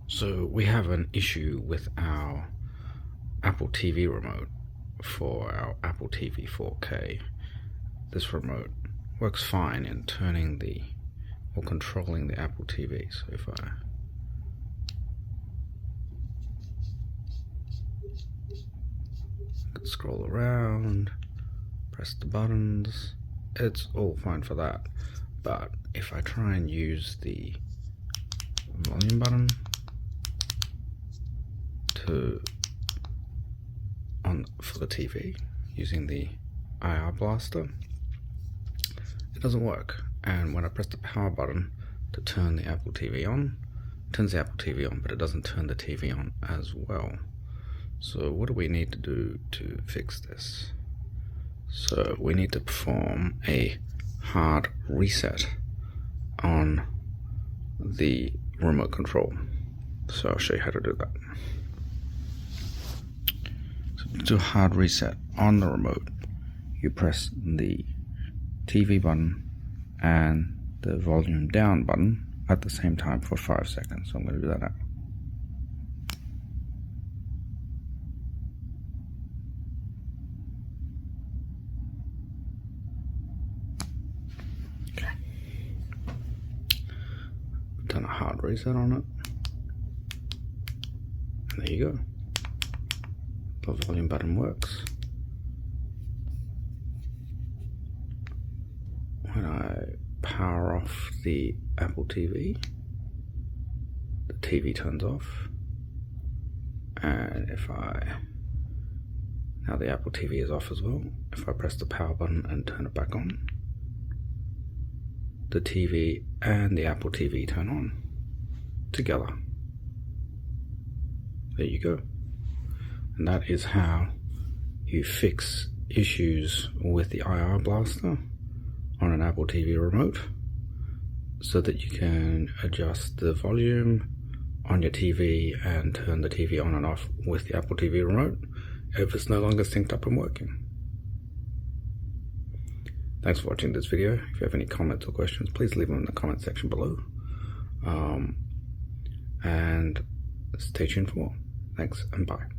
So we have an issue with our Apple TV remote for our Apple TV 4K. This remote works fine in turning or controlling the Apple TV. So if I could scroll around, press the buttons, it's all fine for that. But if I try and use the volume button for the TV using the IR blaster, it doesn't work. And when I press the power button to turn the Apple TV on, it turns the Apple TV on, but it doesn't turn the TV on as well. So what do we need to do to fix this? So we need to perform a hard reset on the remote control. So I'll show you how to do that. So to do a hard reset on the remote, you press the TV button and the volume down button at the same time for 5 seconds. So I'm going to do that now. Okay. Done a hard reset on it. And there you go. The volume button works. When I power off the Apple TV, the TV turns off. And now the Apple TV is off as well. If I press the power button and turn it back on, the TV and the Apple TV turn on together. There you go. And that is how you fix issues with the IR blaster on an Apple TV remote, so that you can adjust the volume on your TV and turn the TV on and off with the Apple TV remote if it's no longer synced up and working. Thanks for watching this video. If you have any comments or questions, please leave them in the comment section below. And stay tuned for more. Thanks and bye.